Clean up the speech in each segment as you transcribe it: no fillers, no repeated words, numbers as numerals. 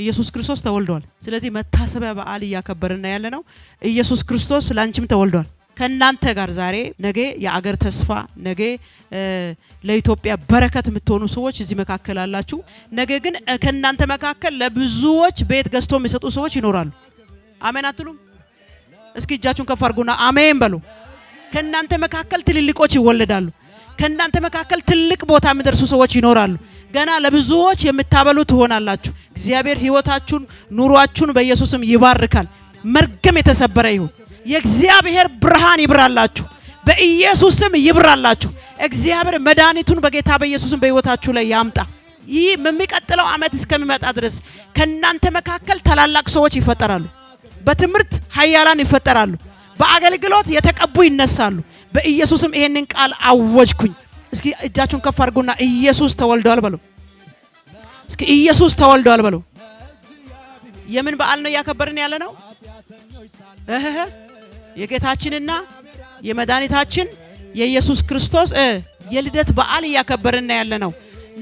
ኢየሱስ ክርስቶስ ተወልዷል። ስለዚህ መታሰቢያ በዓል እያከበርን ያለነው ኢየሱስ ክርስቶስ ላንቺም ተወልዷል። ከናንተ ጋር ዛሬ ነገ የአገር ተስፋ ነገ ለኢትዮጵያ በረከት የምትሆኑ ሰዎች እዚህ መካከል አላችሁ። ነገ ግን ከናንተ መካከል ለብዙዎች ቤት ገዝቶ የሚሰጡ ሰዎች ይኖራሉ። አሜን አትሉም? እስኪ እጃችሁን ከፍ አድርጉና አሜን በሉ። ከናንተ መካከል ትልልቆች ይወለዳሉ። ከናንተ መካከል ትልቅ ቦታ የሚደርሱ ሰዎች ይኖራሉ። ገና ለብዙዎች የምታበሉ ትሆናላችሁ። እግዚአብሔር ህይወታችሁን ኑሯችሁን በኢየሱስም ይባርካል። መርገም የተሰበረ ይሁን። የእግዚአብሔር ብርሃን ይብራላችሁ። በኢየሱስም ይብራላችሁ። እግዚአብሔር መድኃኒቱን በጌታ በኢየሱስም በህይወታችሁ ላይ ያምጣ። ይህ በሚቀጥለው ዓመት እስከሚመጣ ድረስ ከናንተ መካከል ታላላቅ ሰዎች ይፈጠራሉ። በትምህርት ኃያላን ይፈጠራሉ። በአገልግሎት የተቀቡ ይነሳሉ። በኢየሱስም ይሄንን ቃል አወጅኩኝ። እስኪ እጃችሁን ከፍ አድርጉና ኢየሱስ ተወልዷል በሉ። እስኪ ኢየሱስ ተወልዷል በሉ። የምን በዓል ነው ያከበርን ያለ ነው? የጌታችንና የመድኃኒታችን የኢየሱስ ክርስቶስ የልደት በዓል ያከበርን ያለ ነው።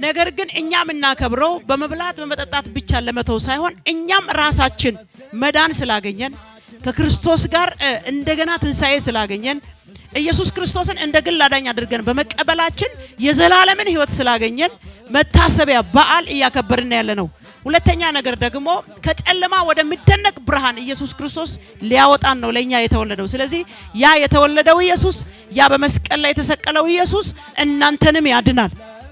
ነገር ግን እኛም እናከብረው በመብላት በመጠጣት ብቻ ለመተው ሳይሆን እኛም ራሳችን መዳን ስላገኘን ከክርስቶስ ጋር እንደገና ትንሳኤ ስላገኘን ኢየሱስ ክርስቶስን እንደ ግል አዳኝ አድርገን በመቀበላችን የዘላለምን ህይወት ስላገኘን መታሰቢያ በዓል ያከበርን ያለ ነው። ሁለተኛ ነገር ደግሞ ከጨለማ ወደ ሚደነቅ ብርሃን ኢየሱስ ክርስቶስ ሊያወጣን ነው ለኛ የተወለደው። ስለዚህ ያ የተወለደው ኢየሱስ ያ በመስቀል ላይ የተሰቀለው ኢየሱስ እናንተንም ያድናል።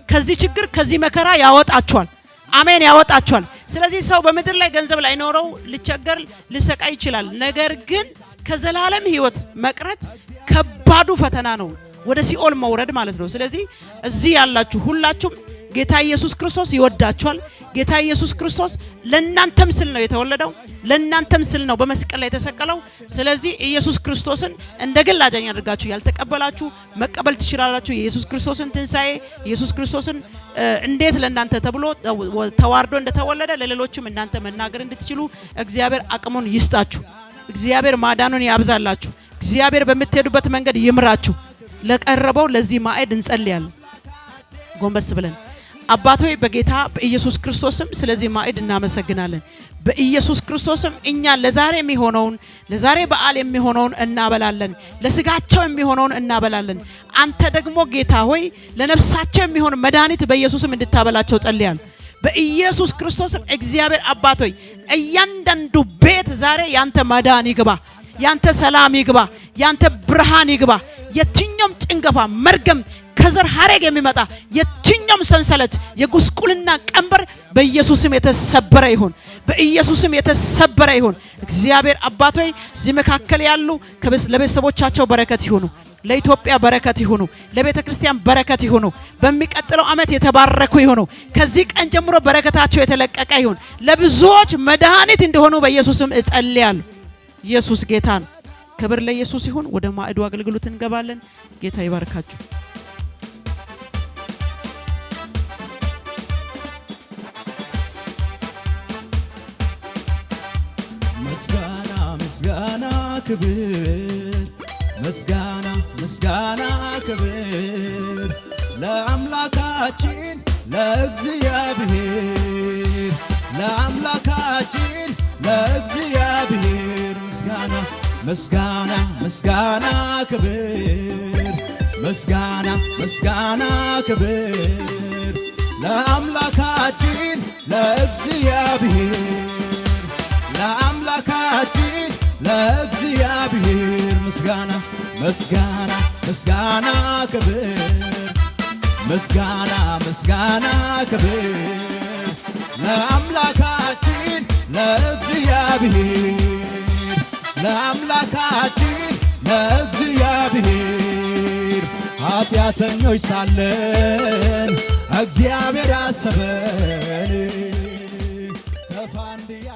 ከዚህ ችግር ከዚህ መከራ ያወጣችኋል። አሜን፣ ያወጣችኋል። ስለዚህ ሰው በምድር ላይ ገንዘብ ላይ ኖረው ሊቸገር ሊሰቃይ ይችላል። ነገር ግን ከዘላለም ህይወት መቅረት ከባዱ ፈተና ነው፣ ወደ ሲኦል መውረድ ማለት ነው። ስለዚህ እዚህ ያላችሁ ሁላችሁም ጌታ ኢየሱስ ክርስቶስ ይወዳችኋል። ጌታ ኢየሱስ ክርስቶስ ለእናንተም ስል ነው የተወለደው፣ ለእናንተም ስል ነው በመስቀል ላይ የተሰቀለው። ስለዚህ ኢየሱስ ክርስቶስን እንደ ግል አዳኝ አድርጋችሁ ያልተቀበላችሁ መቀበል ትችላላችሁ። የኢየሱስ ክርስቶስን ትንሳኤ ኢየሱስ ክርስቶስን እንዴት ለእናንተ ተብሎ ተዋርዶ እንደተወለደ ለሌሎችም እናንተ መናገር እንድትችሉ እግዚአብሔር አቅሙን ይስጣችሁ። እግዚአብሔር ማዳኑን ያብዛላችሁ። እግዚአብሔር በምትሄዱበት መንገድ ይምራችሁ። ለቀረበው ለዚህ ማዕድ እንጸልያለን። ጎንበስ ብለን አባት ሆይ በጌታ በኢየሱስ ክርስቶስም ስለዚህ ማዕድ እናመሰግናለን። በኢየሱስ ክርስቶስም እኛ ለዛሬ የሚሆነውን ለዛሬ በዓል የሚሆነውን እናበላለን፣ ለስጋቸው የሚሆነውን እናበላለን። አንተ ደግሞ ጌታ ሆይ ለነፍሳቸው የሚሆን መድኃኒት በኢየሱስም እንድታበላቸው ጸልያለሁ። በኢየሱስ ክርስቶስም እግዚአብሔር አባት ሆይ እያንዳንዱ ቤት ዛሬ ያንተ መዳን ይግባ፣ ያንተ ሰላም ይግባ፣ ያንተ ብርሃን ይግባ። የትኛውም ጭንገፋ መርገም ከዘር ሐረግ የሚመጣ የትኛውም ሰንሰለት የጉስቁልና ቀንበር በኢየሱስም የተሰበረ ይሁን፣ በኢየሱስም የተሰበረ ይሁን። እግዚአብሔር አባት ሆይ እዚህ መካከል ያሉ ለቤተሰቦቻቸው በረከት ይሁኑ፣ ለኢትዮጵያ በረከት ይሁኑ፣ ለቤተ ክርስቲያን በረከት ይሁኑ። በሚቀጥለው ዓመት የተባረኩ ይሁኑ። ከዚህ ቀን ጀምሮ በረከታቸው የተለቀቀ ይሁን። ለብዙዎች መድኃኒት እንደሆኑ በኢየሱስም እጸልያለሁ። ኢየሱስ ጌታ ነው። ክብር ለኢየሱስ ይሁን። ወደ ማዕዱ አገልግሎት እንገባለን። ጌታ ይባርካችሁ። ምስጋና ምስጋና ክብር ምስጋና ምስጋና ክብር ለአምላካችን ለእግዚአብሔር ለአምላካችን ለእግዚአብሔር ምስጋና ምስጋና ምስጋና ክብር ምስጋና ምስጋና ክብር ለአምላካችን ለእግዚአብሔር ለአምላካችን ለእግዚአብሔር ምስጋና ምስጋና ምስጋና ክብር ምስጋና ምስጋና ክብር ለአምላካችን ለእግዚአብሔር ለአምላካችን ለእግዚአብሔር ኃጢአተኞች ሳለን እግዚአብሔር አሰበን ከፋንድያ